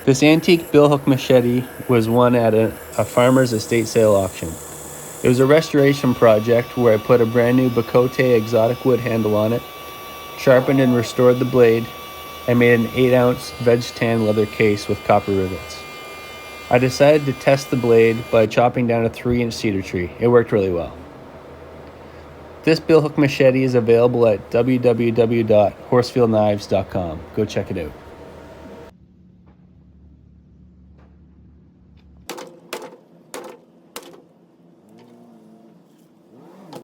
This antique Bill Hook Machete was won at a farmer's estate sale auction. It was a restoration project where I put a brand new Bacote exotic wood handle on it, sharpened and restored the blade, and made an 8-ounce veg tan leather case with copper rivets. I decided to test the blade by chopping down a 3-inch cedar tree. It worked really well. This Bill Hook Machete is available at www.horsfieldknives.com. Go check it out.